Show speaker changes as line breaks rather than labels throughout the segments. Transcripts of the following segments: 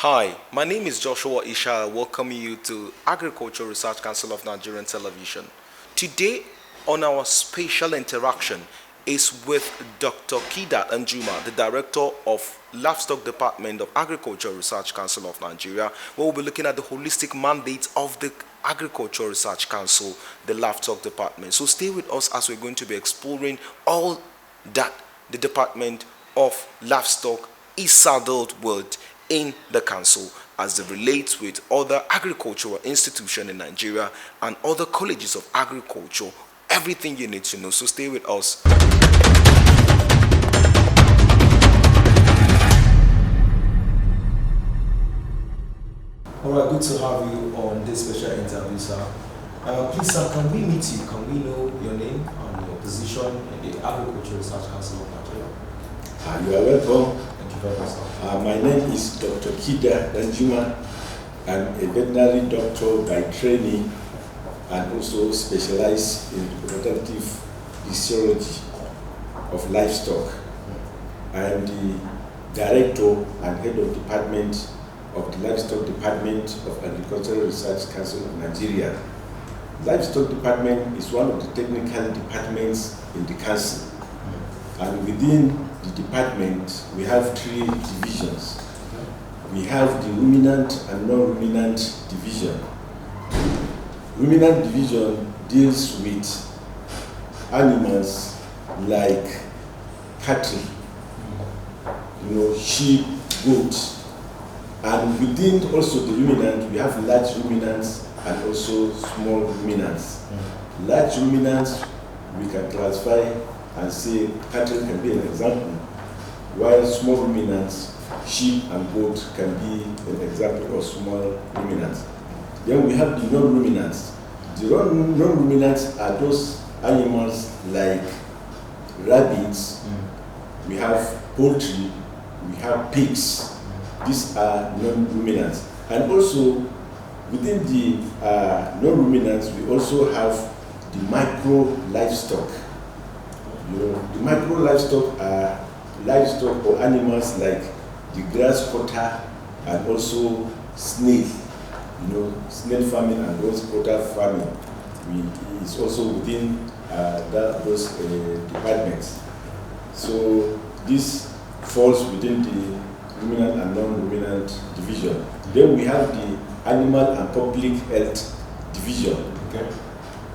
Hi, my name is Joshua Isha. I welcome you to Agriculture Research Council of Nigerian Television. Today, on our special interaction, is with Dr. Kida Anjuma, the Director of Livestock Department of Agriculture Research Council of Nigeria, where we'll be looking at the holistic mandate of the Agriculture Research Council, the Livestock Department. So stay with us as we're going to be exploring all that the Department of Livestock is saddled with in the council as it relates with other agricultural institutions in Nigeria and other colleges of agriculture. Everything you need to know. So stay with us. All right, good to have you on this special interview, sir. Please, sir, can we meet you? Can we know your name and your position in the Agricultural Research Council of Nigeria?
You are welcome.
Thank you very much, sir.
My name is Dr. Kida Danjuma. I'm a veterinary doctor by training and also specialize in reproductive physiology of livestock. I am the director and head of department of the Livestock Department of Agricultural Research Council of Nigeria. Livestock Department is one of the technical departments in the council. And within the department, we have three divisions. We have the ruminant and non-ruminant division. Ruminant division deals with animals like cattle, sheep, goats. And within also the ruminant, we have large ruminants and also small ruminants. Large ruminants, we can classify and say cattle can be an example, while small ruminants, sheep and goat can be an example of small ruminants. Then we have the non-ruminants. The non-ruminants are those animals like rabbits, we have poultry, we have pigs. These are non-ruminants. And also, within the non-ruminants, we also have the micro livestock. The micro livestock are livestock or animals like the grasshopper and also snail. Snail farming and grasshopper farming is also within those departments. So this falls within the ruminant and non-ruminant division. Then we have the animal and public health division. Okay.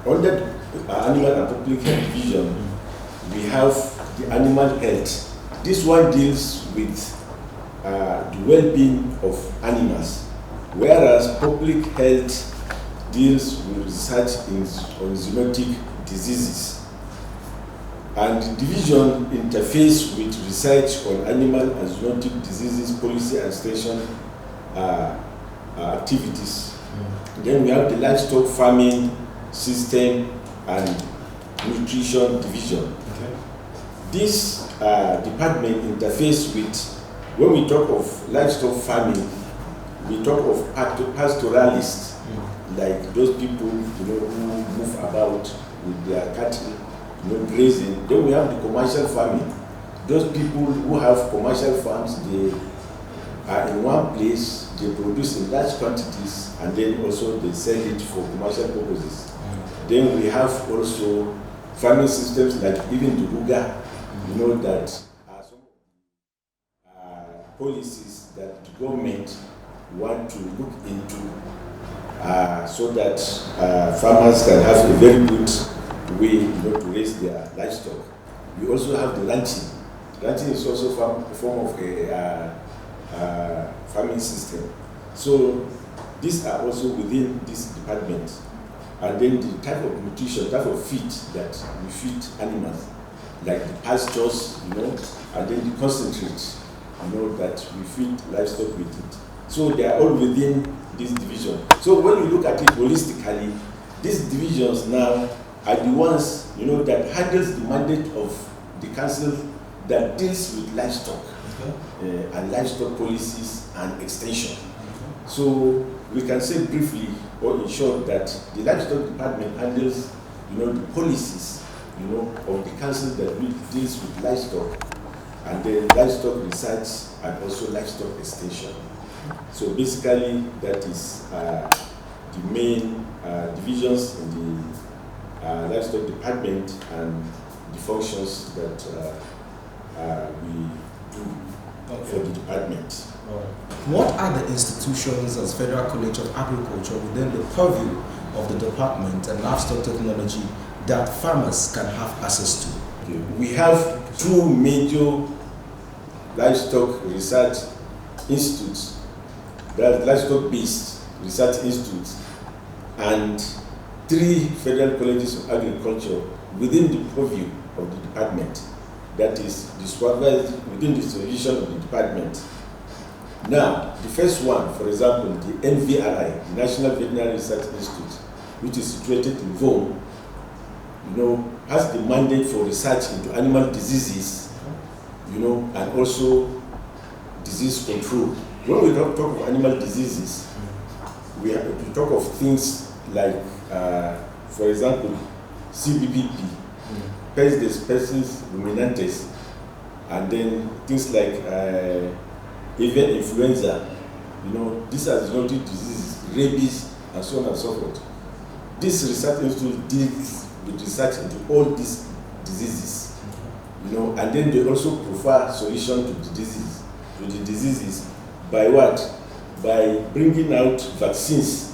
Under the animal and public health division, we have the animal health. This one deals with the well-being of animals, whereas public health deals with research on zoonotic diseases. And the division interface with research on animal and zoonotic diseases, policy and extension activities. Then we have the livestock farming system and nutrition division. Okay. This department interface with, when we talk of livestock farming, we talk of pastoralists, like those people who move about with their cattle, grazing. Then we have the commercial farming. Those people who have commercial farms, they are in one place, they produce in large quantities, and then also they sell it for commercial purposes. Then we have also farming systems like even the Ruga, that are some policies that the government want to look into so that farmers can have a very good way to raise their livestock. We also have the ranching. Ranching is also a form of a farming system. So these are also within this department. And then the type of nutrition, type of feed that we feed animals, like the pastures, and then the concentrate, that we feed livestock with it. So they are all within this division. So when you look at it holistically, these divisions now are the ones, that handles the mandate of the council that deals with livestock, and livestock policies and extension. So we can say briefly or in short that the livestock department handles, the policies, of the council that deals with livestock, and then livestock research and also livestock extension. So basically, that is the main divisions in the livestock department and the functions that we do for the department.
What are the institutions as Federal College of Agriculture within the purview of the department and livestock technology that farmers can have access to?
Okay. We have two major livestock research institutes, that livestock-based research institutes, and 3 federal colleges of agriculture within the purview of the department, that is supervised within the supervision of the department. Now, the first one, for example, the NVRI, the National Veterinary Research Institute, which is situated in Vaughan, has the mandate for research into animal diseases, and also disease control. When we talk of animal diseases, we talk of things like, for example, CBBP, Pes des species ruminantes, and then things like avian influenza, these are zoonotic diseases, rabies, and so on and so forth. This research institute deals with research into all these diseases, and then they also provide solution to the diseases by what? By bringing out vaccines,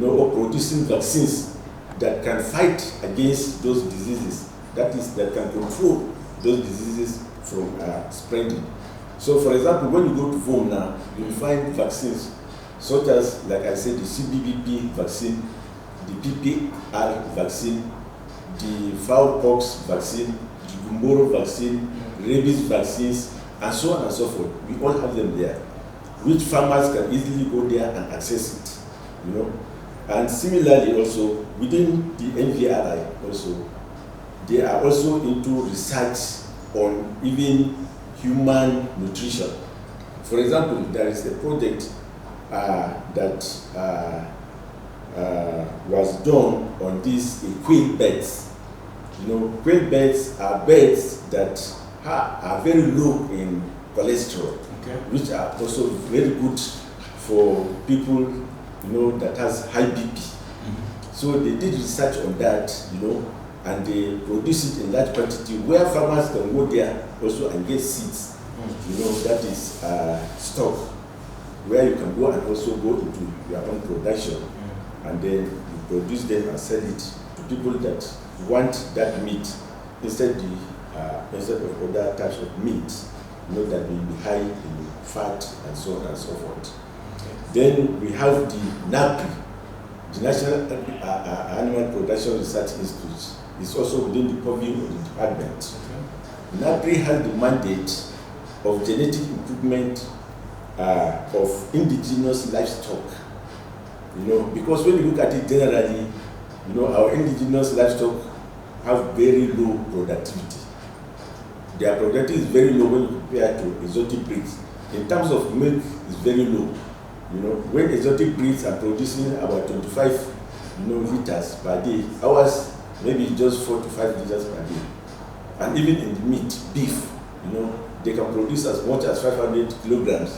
or producing vaccines that can fight against those diseases. That is, that can control those diseases from spreading. So, for example, when you go to Vaughan now, you will find vaccines such as, like I said, the CBBP vaccine, the PPR vaccine, the fowlpox vaccine, the Gumboro vaccine, rabies vaccines, and so on and so forth. We all have them there, which farmers can easily go there and access it. And similarly, also within the NVRI, also they are also into research on even human nutrition. For example, there is a project that was done on these quail beds. Quail beds are beds that are very low in cholesterol, which are also very good for people, that has high BP. So they did research on that, and they produce it in large quantity where farmers can go there also and get seeds. That is stock, where you can go and also go into your own production, and then you produce them and sell it to people that want that meat instead of other types of meat, that may be high in fat and so on and so forth. Then we have the NAPRI, the National Animal Production Research Institute. It's also within the purview of the department. NAPRI has the mandate of genetic improvement of indigenous livestock. Because when you look at it generally, our indigenous livestock have very low productivity. Their productivity is very low when you compare to exotic breeds. In terms of milk, it's very low. When exotic breeds are producing about 25 liters per day, ours maybe just 4 to 5 liters per day. And even in the meat, beef, they can produce as much as 500 kilograms,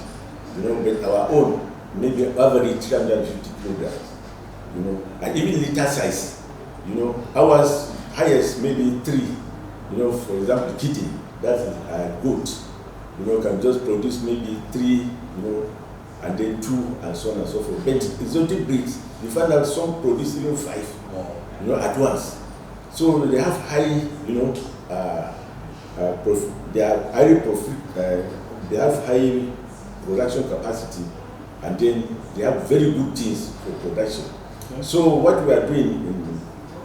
but our own maybe average 350 kilograms, and even litter size, ours highest maybe 3, for example, kitten, that's a goat, can just produce maybe 3, and then 2, and so on and so forth. But exotic breeds, you find out some produce even 5, at once. So they have high, they have high production capacity, and then they have very good things for production. So what we are doing in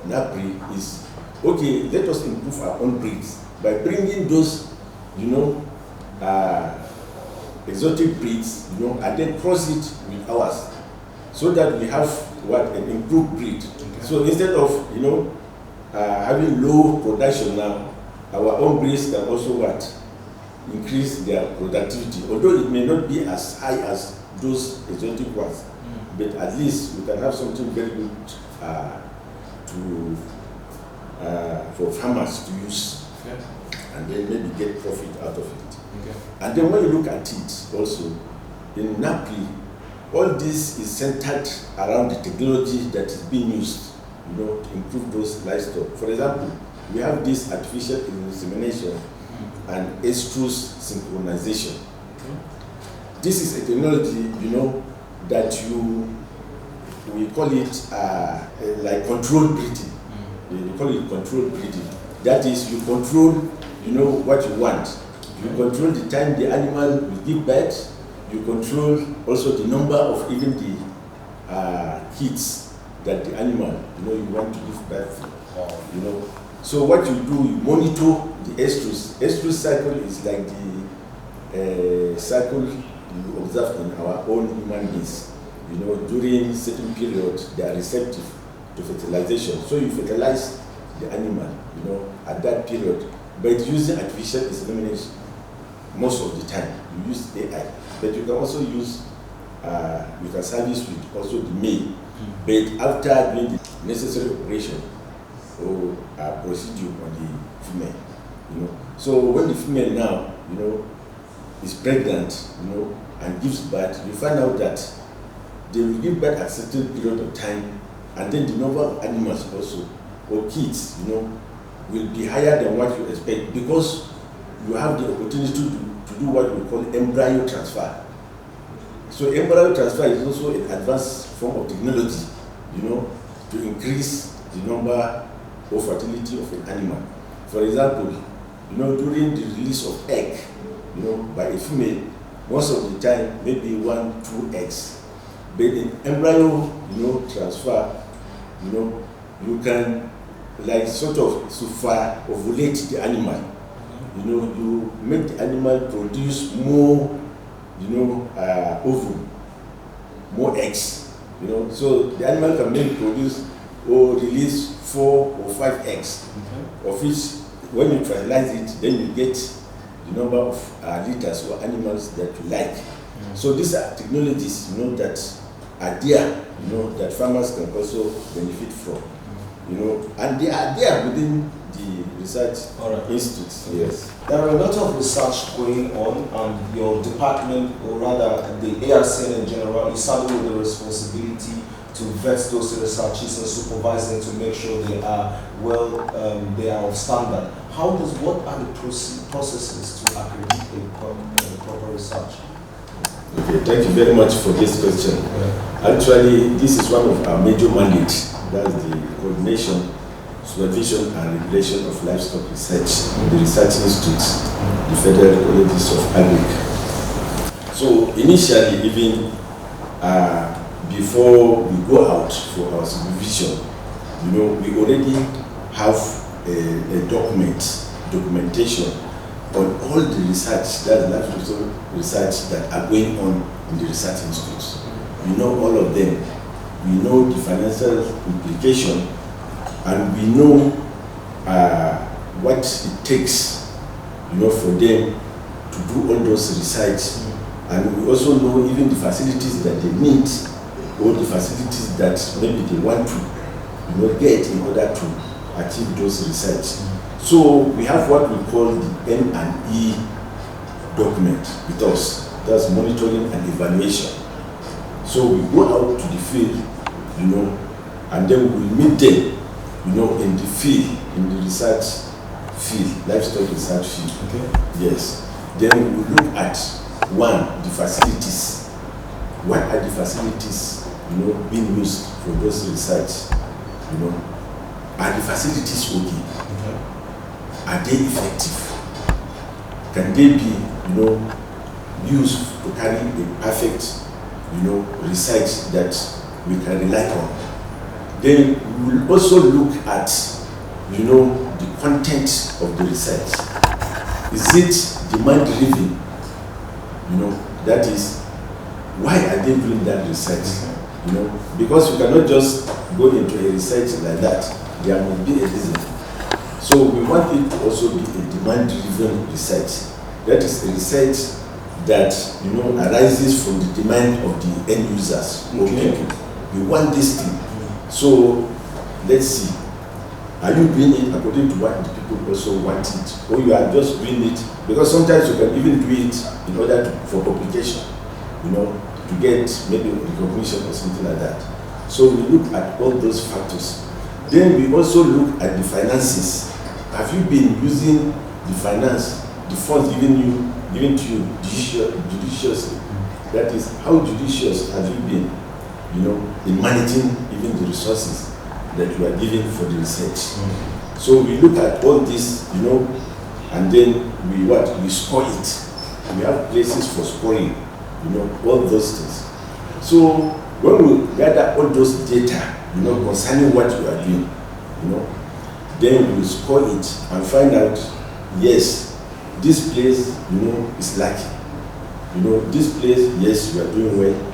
NAPRI is, okay, let us improve our own breeds by bringing those, exotic breeds, and then cross it with ours, so that we have an improved breed. So instead of having low production now, our own breeds can also increase their productivity, although it may not be as high as those exotic ones, but at least we can have something very good for farmers to use, and then maybe get profit out of it. And then when you look at it also, in NAPI, all this is centered around the technology that is being used, to improve those livestock. For example, we have this artificial insemination and estrus synchronization. This is a technology, that we call it like controlled breeding. You call it controlled breeding. That is, you control, what you want. You control the time the animal will give birth. You control also the number of even the kids that the animal, you want to give birth to. So what you do, you monitor the estrus. Estrus cycle is like the cycle you observe in our own human beings. During certain periods, they are receptive to fertilization. So you fertilize the animal, at that period. But using artificial insemination, most of the time, you use AI. But you can also use, you can service with also the male. But after doing the necessary operation or procedure on the female, So when the female now, is pregnant, and gives birth, you find out that they will give birth at a certain period of time, and then the number of animals also, or kids, will be higher than what you expect, because you have the opportunity to do what we call embryo transfer. So embryo transfer is also an advanced form of technology, to increase the number of fertility of an animal. For example, during the release of egg, by a female, most of the time, maybe 1-2 eggs. But in embryo, transfer, you can like sort of super ovulate the animal. You make the animal produce more, ovum, more eggs. So the animal can maybe produce or release 4 or 5 eggs, of which when you fertilize it, then you get the number of liters or animals that you like. So these are technologies, that are there, that farmers can also benefit from, and they are there within the research institutes. Yes.
There are a lot of research going on, and your department, or rather the Arcn in general, is saddled with the responsibility to vet those researches and supervise them to make sure they are they are of standard. What are the processes to accredit a proper research?
Okay, thank you very much for this question. Actually, this is one of our major mandates. That's the coordination, supervision, and regulation of livestock research in the research institutes, the Federal Colleges of Agric. So initially, even before we go out for our supervision, we already have a documentation on all the research, that's livestock research that are going on in the research institutes. We know all of them. We know the financial implication, and we know what it takes, for them to do all those research. And we also know even the facilities that they need, or the facilities that maybe they want to, get in order to achieve those research. So we have what we call the M&E document with us. That's monitoring and evaluation. So we go out to the field, and then we meet them, in the field, in the research field, livestock research field.
Okay.
Yes. Then we look at the facilities. What are the facilities, being used for those research? Are the facilities okay? Are they effective? Can they be, used to carry a perfect, research that we can rely on? Then we will also look at, the content of the research. Is it demand-driven? That is, why are they doing that research? Because you cannot just go into a research like that. There will be a reason. So we want it to also be a demand-driven research. That is a research that arises from the demand of the end users or people. We want this thing. So let's see. Are you doing it according to what the people also want it, or you are just doing it because sometimes you can even do it in order for publication? to get maybe recognition or something like that. So we look at all those factors. Then we also look at the finances. Have you been using the finance, the funds given to you judiciously? That is, how judicious have you been, in managing even the resources that you are giving for the research? So we look at all this, and then we score it. We have places for scoring, all those things. So when we gather all those data, concerning what you are doing, then we score it and find out, yes, this place, is lacking. This place, yes, we are doing well.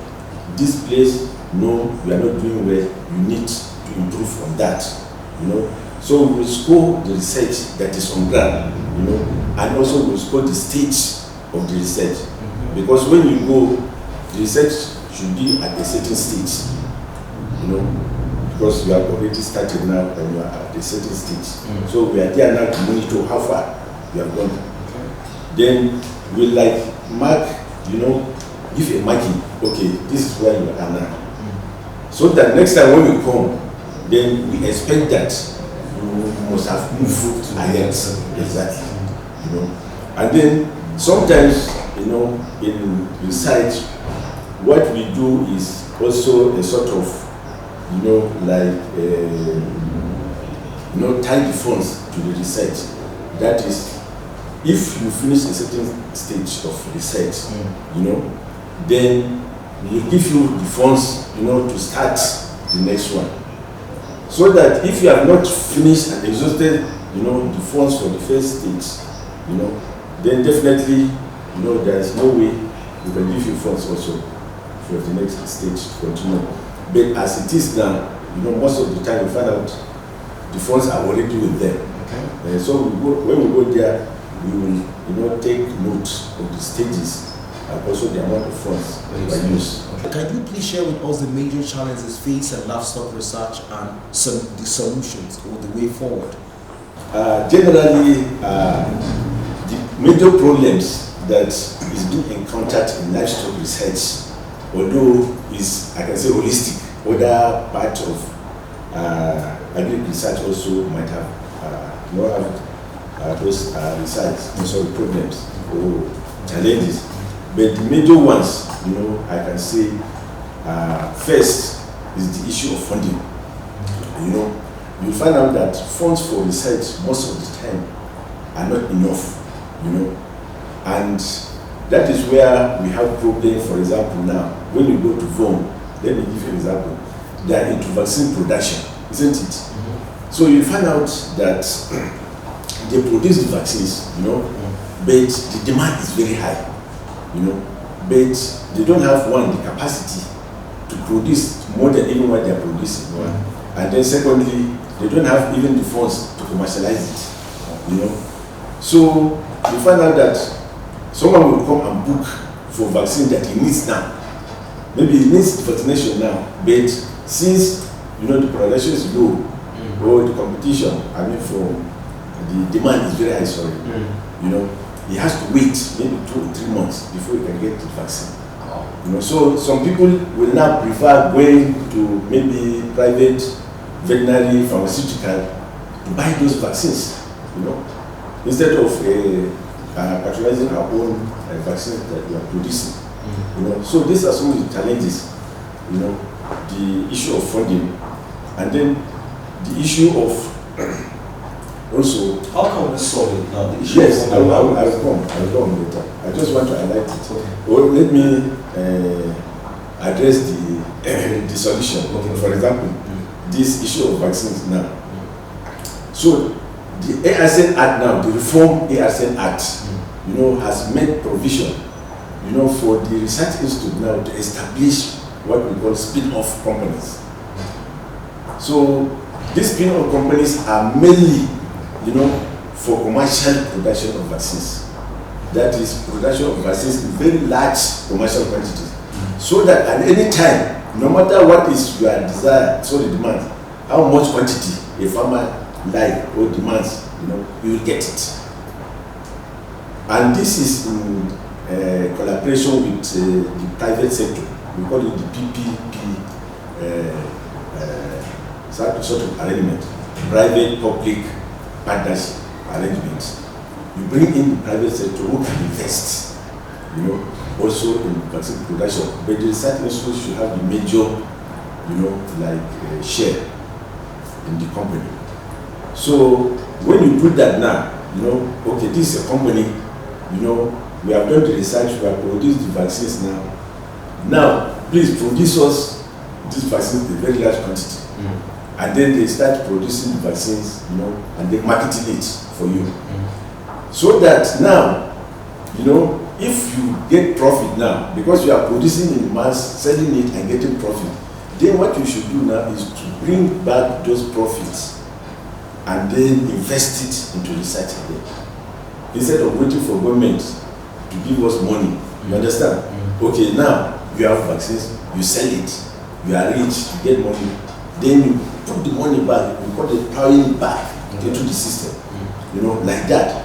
This place, no, we are not doing well. You need to improve on that, So we score the research that is on ground, and also we score the stage of the research. Because when you go, the research should be at a certain stage, because you have already started now and you are at a certain stage. So we are there now to monitor how far you have gone. Then we mark, give a marking, okay, this is where you are now. So that next time when you come, then we expect that you must have moved ahead. Exactly. And then sometimes, in research, what we do is also a sort of, tie the funds to the research. That is, if you finish a certain stage of research, then we give you the funds, to start the next one. So that if you have not finished and exhausted, the funds for the first stage, then definitely, there is no way we can give you funds also for the next stage to continue. But as it is now, most of the time we find out the funds are already with them. Okay. So when we go there, we will, take note of the stages and also the amount of funds that we use.
Can you please share with us the major challenges faced in livestock research and the solutions or the way forward?
Generally, the major problems that is being encountered in livestock research, although is, I can say, holistic, other part of agriculture research also might have those research, problems or challenges. But the major ones, I can say, first is the issue of funding. You find out that funds for research most of the time are not enough, and that is where we have problem. For example, now when you go to VOM, let me give you an example. They are into vaccine production, isn't it? So you find out that they produce the vaccines, but the demand is very high. But they don't have the capacity to produce more than even what they are producing. And then secondly, they don't have even the funds to commercialize it. So you find out that someone will come and book for vaccine that he needs now. Maybe he needs vaccination now, but since the production is low, or the competition, for the demand is very high, he has to wait maybe 2 or 3 months before he can get the vaccine. So some people will now prefer going to maybe private veterinary pharmaceutical to buy those vaccines, instead of patronizing our own vaccines that we are producing. So these are some of the challenges, the issue of funding, and then the issue of also. How can we solve it now? The issue. Yes, I will come later. I just want to highlight it. Okay. Well, let me address the solution. Okay. For example, this issue of vaccines now. So the Arcn Act now, the Reform Arcn Act, has made provision, for the research institute now to establish what we call spin-off companies. So these spin-off companies are mainly, for commercial production of vaccines. That is production of vaccines in very large commercial quantities. So that at any time, no matter what is your desire, so the demand, how much quantity a farmer like or demands, you will get it. And this is in collaboration with the private sector. We call it the PPP sort of arrangement, private-public partnership arrangements. You bring in the private sector who can invest, also in vaccine production. But the research institute should have the major, share in the company. So when you put that now, okay, this is a company, we have done the research, we have produced the vaccines now. Now, please produce us these vaccines in a very large quantity. And then they start producing the vaccines, and they marketing it for you. So that now, if you get profit now, because you are producing in mass, selling it and getting profit, then what you should do now is to bring back those profits and then invest it into research again. Instead of waiting for government to give us money. You understand? Okay, now you have vaccines, you sell it, you are rich, you get money, then you put the money back, you put it powering back into the system. Like that.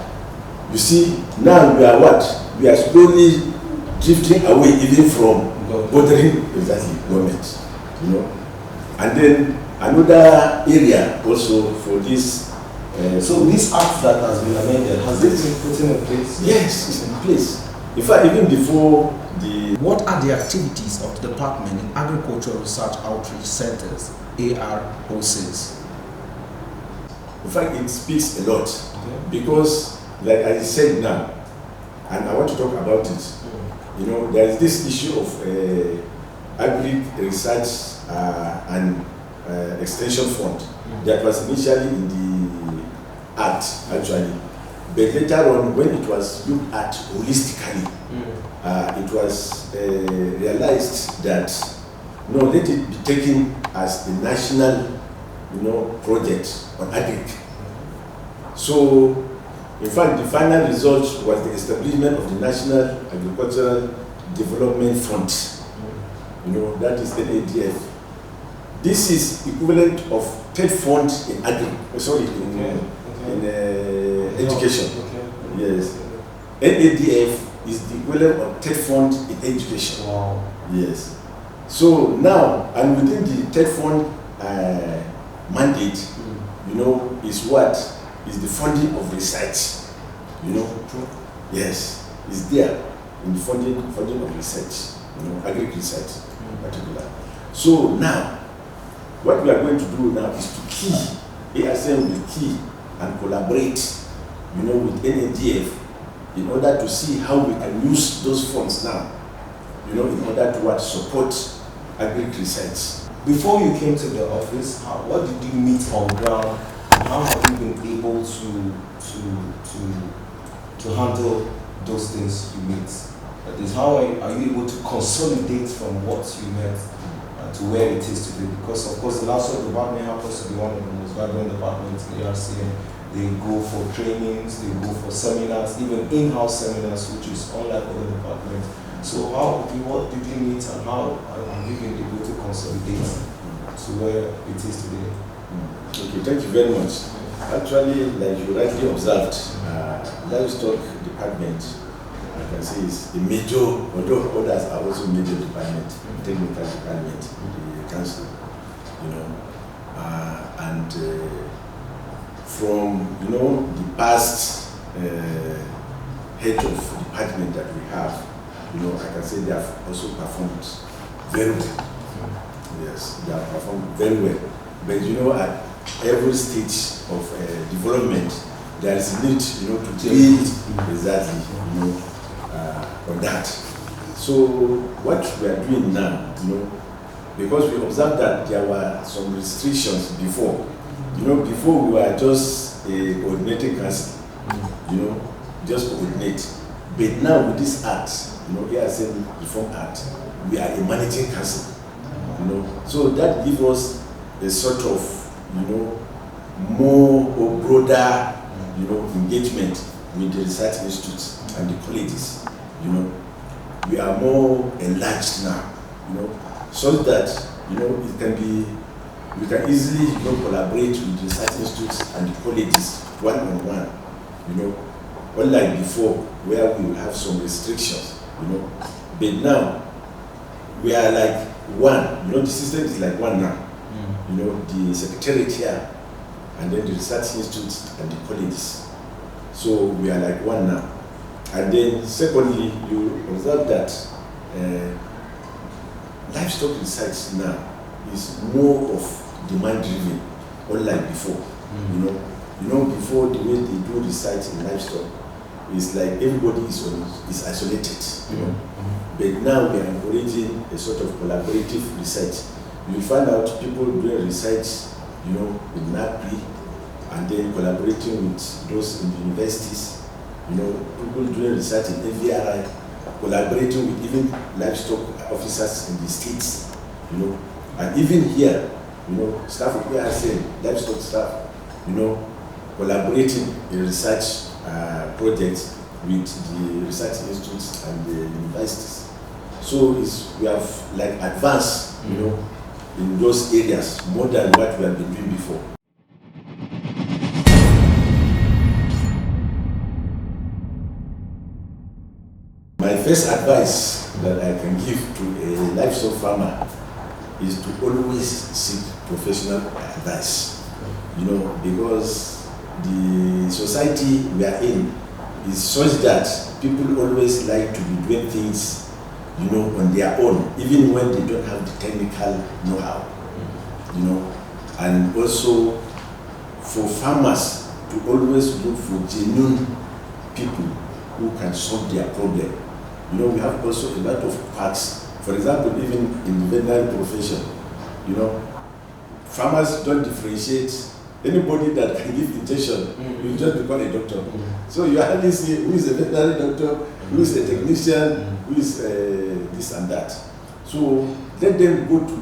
You see, now we are what? We are slowly drifting away even from bothering exactly government. And then another area also for this.
So this act that has been amended, has it been put in place?
Yes, it's in place. In fact, even before the...
What are the activities of the Department in Agricultural Research Outreach Centers, AROCs?
In fact, it speaks a lot because, like I said now, and I want to talk about it, there is this issue of Agri Research and Extension Fund that was initially in the Act, actually. But later on, when it was looked at holistically, it was realized that, let it be taken as a national, project on agric. So, in fact, the final result was the establishment of the National Agricultural Development Fund. That is NADF. This is equivalent of third fund in education. Yes. NADF is the equivalent of third fund in education.
Wow.
Yes. So now, and within the third fund mandate, is what? Is the funding of research. Yes, it's there in the funding of research, agric research in particular. So now, what we are going to do now is to key, ASM will key and collaborate, with NADF in order to see how we can use those funds now, in order to support agric research.
Before you came to the office, what did you meet on ground? How have you been able to handle those things you meet? That is, how are you able to consolidate from what you met to where it is today? Because of course the Livestock department happens to be one of the most vibrant departments in the Arcn. They go for trainings, they go for seminars, even in-house seminars, which is unlike other departments. So what did you meet and how have you been able to consolidate to where it is today?
Okay, thank you very much. Actually, like you rightly observed, Livestock department, I can say, is a major, although others are also major department, technical department, the council, and from the past head of department that we have, I can say they have also performed very well. Yes, they have performed very well. But at every stage of development, there is a need, to build exactly, on that. So what we are doing now, because we observed that there were some restrictions before. Before we were just a coordinating council, just coordinate. But now with this act, ASM Reform Act, we are a managing council. So that gives us a sort of, more or broader, engagement with the research institutes and the colleges. We are more enlarged now, so that, it can be, we can easily, collaborate with the research institutes and the colleges one-on-one, unlike before where we will have some restrictions, But now we are like one, the system is like one now. The secretariat here, and then the research institutes and the colleges. So we are like one now. And then secondly, you observe that livestock research now is more of demand driven, unlike before. Before the way they do research in livestock is like everybody is isolated. But now we are encouraging a sort of collaborative research. You will find out people doing research, in NAPI, and then collaborating with those in the universities. People doing research in AVRI, collaborating with even livestock officers in the states. And even here, staff of Arcn, livestock staff, collaborating in research projects with the research institutes and the universities. So we have like advanced, in those areas more than what we have been doing before. My first advice that I can give to a livestock farmer is to always seek professional advice. Because the society we are in is such that people always like to be doing things, on their own, even when they don't have the technical know-how, and also for farmers to always look for genuine people who can solve their problem. We have also a lot of parts, for example, even in the veterinary profession, farmers don't differentiate. Anybody that can give injection, you just become a doctor. So you hardly see who is a veterinary doctor, who is a technician, who is this and that. So let them go to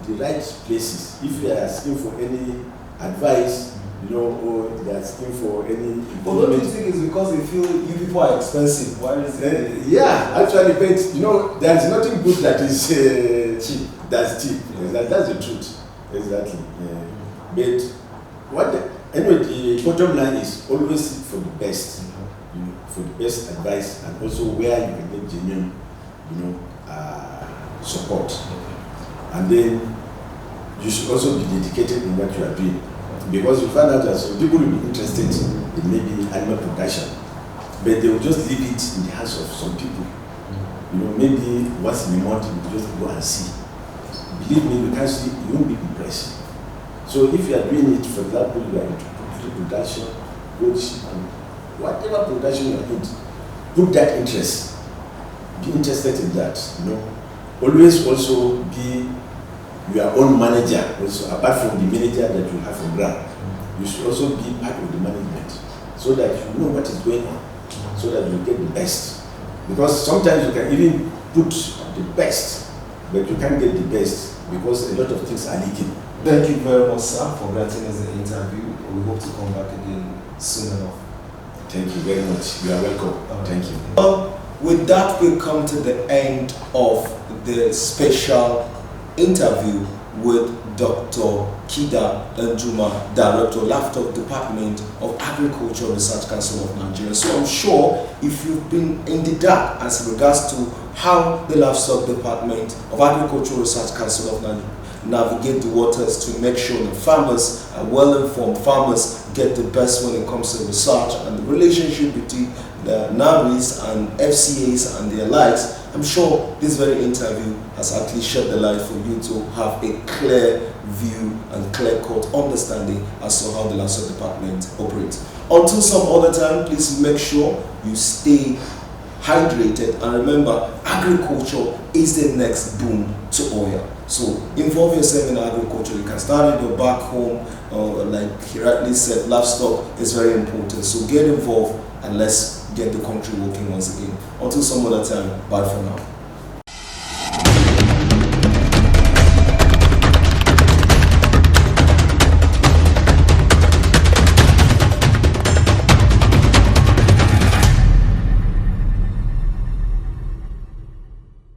the right places. If they are asking for any advice, or they are asking for any
improvement. But don't you think it's because they feel you people are expensive? Why is it?
Yeah, actually, but there is nothing good that is cheap. That's cheap. That's the truth. Exactly. But anyway, the bottom line is always seek for the best, for the best advice, and also where you can get genuine, support. And then you should also be dedicated in what you are doing, because you find out that some people will be interested in maybe animal production, but they will just leave it in the hands of some people. Maybe once in a month you just go and see. Believe me, you can't see, you won't be impressed. So if you are doing it, for example, you are into poultry production, goat shipping, whatever production you are into, put that interest. Be interested in that. Always also be your own manager. Also, apart from the manager that you have on ground, you should also be part of the management, so that you know what is going on, so that you get the best. Because sometimes you can even put the best, but you can't get the best because a lot of things are leaking.
Thank you very much, sir, for granting us the interview. We hope to come back again soon enough.
Thank you very much. You are welcome. Thank you.
With that, we come to the end of the special interview with Dr. Kida Njuma, Director, Livestock Department of Agricultural Research Council of Nigeria. So I'm sure if you've been in the dark as regards to how the Livestock Department of Agricultural Research Council of Nigeria navigate the waters to make sure that farmers are well-informed, farmers get the best when it comes to research and the relationship between the NARIs and FCAs and their likes, I'm sure this very interview has actually shed the light for you to have a clear view and clear-cut understanding as to how the Livestock Department operates. Until some other time, please make sure you stay hydrated, and remember, agriculture is the next boom to oil. So involve yourself in agriculture. You can start at your back home, like he rightly said, livestock is very important. So get involved and let's get the country working once again. Until some other time, bye for now.